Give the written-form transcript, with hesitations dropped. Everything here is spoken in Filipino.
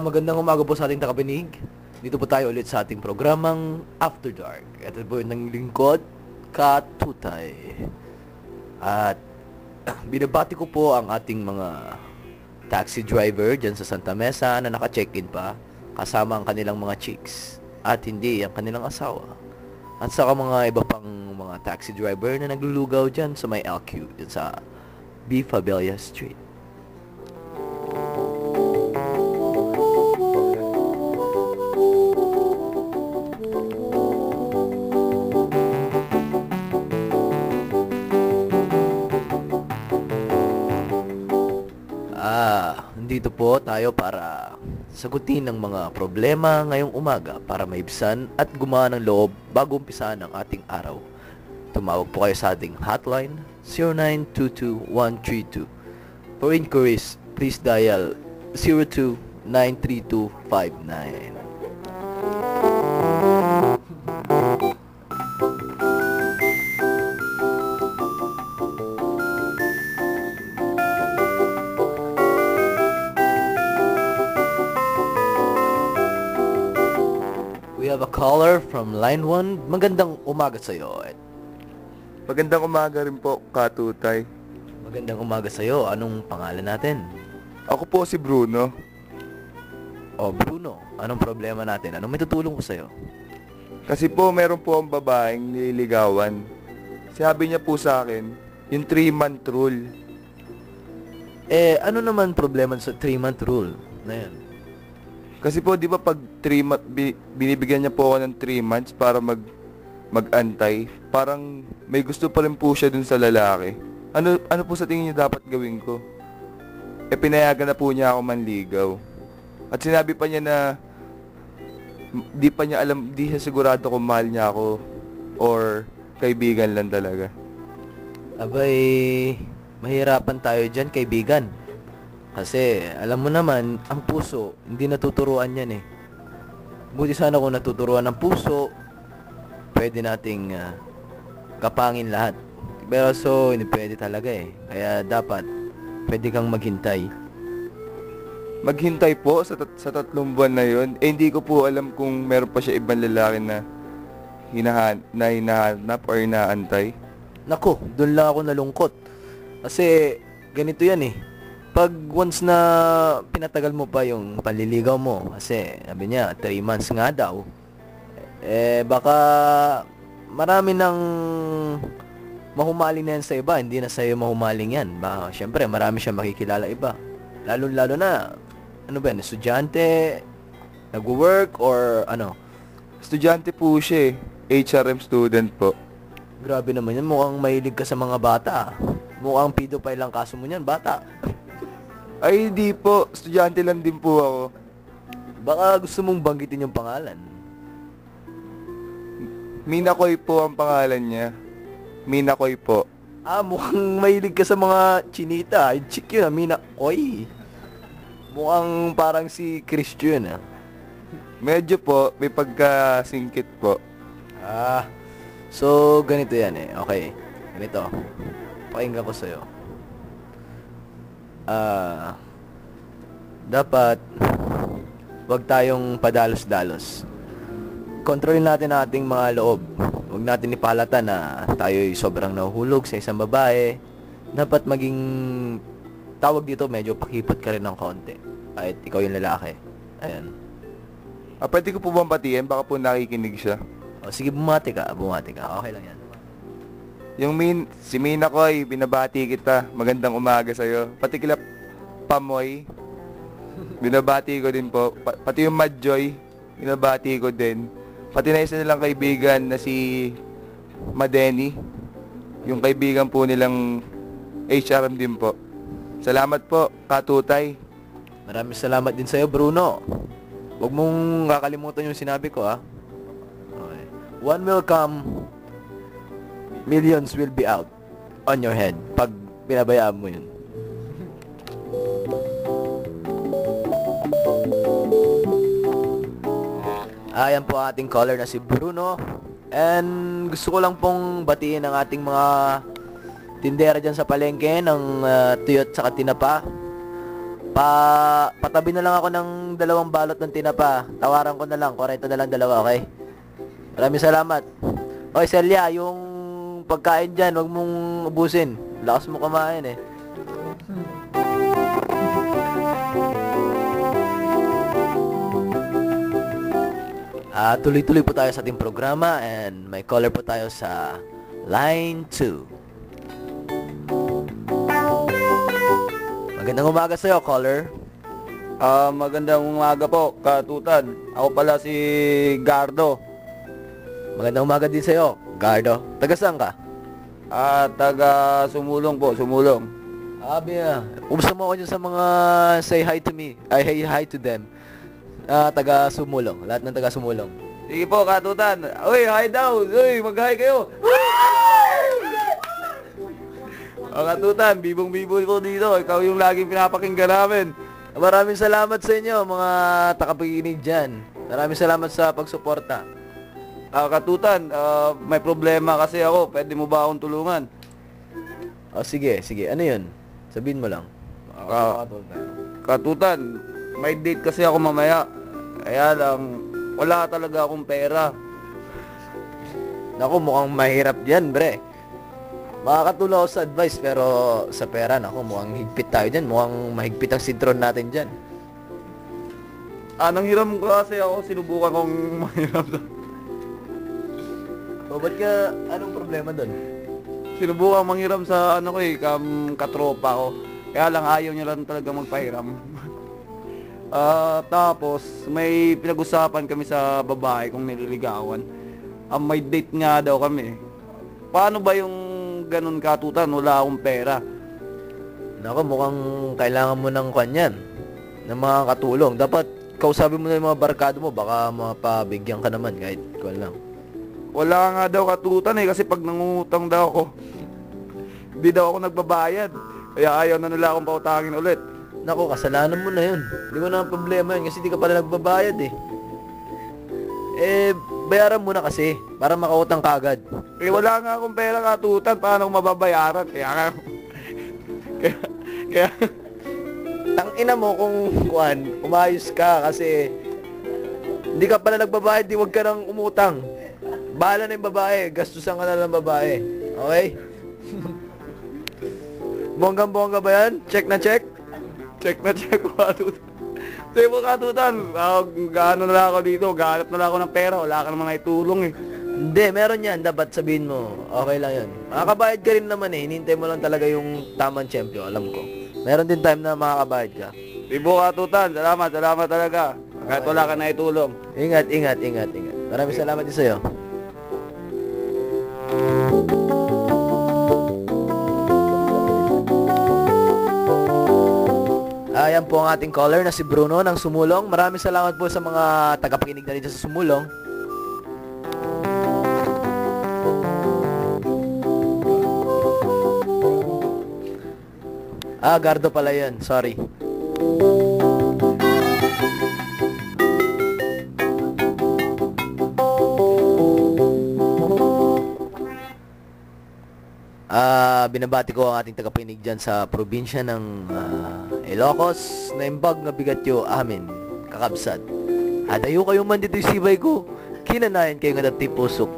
Magandang umaga po sa ating takapinig. Dito po tayo ulit sa ating programang After Dark. Ito po yung ng lingkod, Katutay. At binabati ko po ang ating mga taxi driver dyan sa Santa Mesa na naka-check-in pa, kasama ang kanilang mga chicks at hindi ang kanilang asawa. At saka mga iba pang mga taxi driver na naglulugaw dyan sa may LQ, dyan sa B. Fabella Street. Nandito po tayo para sagutin ang mga problema ngayong umaga para maibsan at gumaan ang loob bago umpisahan ang ating araw. Tumawag po kayo sa ating hotline 0922-132. For inquiries, please dial 02-932-59. We have a caller from line 1. Magandang umaga sa iyo. Magandang umaga rin po, Katutay. Magandang umaga sa iyo. Anong pangalan natin? Ako po si Bruno. Oh, Bruno. Anong problema natin? Anong may tutulong ko sa iyo? Kasi po, meron po ang babaeng nililigawan. Sabi niya po sa akin, yung 3-month rule. Ano naman problema sa 3-month rule na yan? Kasi po, di ba pag 3 month, binibigyan niya po ako ng 3 months para mag-antay. Parang may gusto pa rin po siya dun sa lalaki. Ano po sa tingin niyo dapat gawin ko? Pinayagan na po niya ako manligaw. At sinabi pa niya na di pa niya alam, di siya sigurado kung mahal niya ako or kaibigan lang talaga. Abay, mahirapan tayo dyan, kaibigan. Kasi, alam mo naman, ang puso, hindi natuturuan yan eh. Buti sana kung natuturuan ng puso, pwede nating kapangin lahat. Pero so, hindi pwede talaga eh. Kaya dapat, pwede kang maghintay. Maghintay po sa 3 buwan na yun. Hindi ko po alam kung meron pa siya ibang lalaki na hinahanap or inaantay. Naku, doon lang ako nalungkot. Kasi, ganito yan eh. Pag once na pinatagal mo pa yung panliligaw mo, kasi sabi niya 3 months nga daw, baka marami nang mahumaling na yan sa iba, hindi na sa'yo mahumaling yan. Baka syempre marami siyang makikilala iba. Lalo na, ano ba yan, estudyante, nag-work or ano? Estudyante po siya eh. HRM student po. Grabe naman yan, mukhang mahilig ka sa mga bata. Mukhang pedophile lang kaso mo yan, bata. Ay, di po. Estudyante lang din po ako. Baka gusto mong banggitin yung pangalan. Minakoy po ang pangalan niya. Minakoy po. Mukhang mahilig ka sa mga chinita. Yung chick yun, Minakoy. Mukhang parang si Christian, ah. Medyo po, may pagkasingkit po. So, ganito yan eh. Okay, ganito. Pakinggan ko sa'yo. Dapat wag tayong padalos-dalos. Kontrolin natin ang ating mga loob. Huwag natin ipalata na tayo'y sobrang nahuhulog sa isang babae. Dapat maging tawag dito, medyo pakipot ka rin ng konti. Kahit ikaw yung lalaki. Ayan. Pwede ko po bang batiin? Baka po nakikinig siya. Sige, bumati ka. Okay lang yan. Si Minakoy, binabati kita. Magandang umaga sa'yo. Pati kila Pamoy, binabati ko din po. Pati yung Madjoy, binabati ko din. Pati na isa nilang kaibigan na si Madeni. Yung kaibigan po nilang HRM din po. Salamat po, Katutay. Maraming salamat din sa'yo, Bruno. Huwag mong kakalimutan yung sinabi ko, ha. Okay. One will come, millions will be out on your head pag pinabayaan mo yun. Ayan po ating caller na si Bruno. And gusto ko lang pong batiin ang ating mga tindera dyan sa palengke ng tuyot sa tinapa. Patabi na lang ako ng 2 balot ng tinapa. Tawaran ko na lang, 40 na lang dalawa, okay? Maraming salamat. Oy, Celia, yung pagkain dyan, wag mong ubusin. Lakas mo kumain eh. Tuloy-tuloy po tayo sa ating programa and may caller po tayo sa line 2. Magandang umaga sa'yo, caller. Magandang umaga po, Katutan. Ako pala si Gardo. Magandang umaga din sa'yo, Gardo. Taga saan ka? Taga Sumulong po, Sumulong. Biya. Umusta mo ako dyan sa mga say hi to me. Ay, hey, hi to them. Taga Sumulong. Lahat ng taga Sumulong. Sige po, Katutan. Uy, hi daw. Uy, mag-hi kayo. Katutan, bibong-bibo po dito. Ikaw yung laging pinapakinggan namin. Maraming salamat sa inyo, mga takapakinig dyan. Maraming salamat sa pagsuporta. Katutan, may problema kasi ako. Pwede mo ba akong tulungan? Sige. Ano yun? Sabihin mo lang. Katutan, may date kasi ako mamaya. Kaya lang, wala talaga akong pera. Naku, mukhang mahirap yan, bre. Makakatulong ako sa advice, pero sa pera, naku, mukhang higpit tayo dyan. Mukhang mahigpit ang sintron natin dyan. Nanghiram ko kasi ako, sinubukan kong mahiram. Ba't ka, anong problema doon? Sinubukan manghiram sa katropa ko. Kaya lang ayaw niya lang talaga magpahiram. Tapos may pinag-usapan kami sa babae kung nililigawan. May date nga daw kami. Paano ba yung ganun, Katutan? Wala akong pera. Naku, mukhang kailangan mo ng kanyan, ng mga katulong. Dapat kausapin mo na yung mga barkado mo, baka mapabigyan ka naman kahit kung lang. Wala nga daw, Katutan kasi pag nangungutang daw ako, hindi daw ako nagbabayad. Kaya ayaw na nila akong pautangin ulit. Naku, kasalanan mo na yun. Hindi mo na problema yun kasi di ka pala nagbabayad eh. Bayaran mo na kasi para makautang ka agad. Wala nga akong pera, Katutan. Paano ko mababayaran? Kaya Tangina mo kung umayos ka kasi hindi ka pala nagbabayad, di wag ka nang umutang. Bahala na yung babae, gastusan ka na lang babae. Okay? Bonggang-bongga ba yan? Check na check? check na check, Katutan. Sige po, Katutan. Gaano na lang ako dito. Gahanap na lang ako ng pera. Wala ka naman naitulong eh. Hindi, meron yan. Dapat sabihin mo. Okay lang yun. Makakabayad ka rin naman eh. Hinintay mo lang talaga yung tamang champion. Alam ko. Meron din time na makakabayad ka. Sige po, Katutan. Salamat talaga. Kahit wala ka naitulong. Ingat. Maraming salamat din sa'yo. Ayan po ang ating caller na si Bruno ng Sumulong. Maraming salamat po sa mga tagapakinig na dito sa Sumulong. Gardo pala yan. Sorry. Binabati ko ang ating tagapakinig dyan sa probinsya ng Ilocos na imbag na bigatyo amin, kakabsat. Adayo kayo man dito sibay ko, kinanayan kayo nga dati pusok.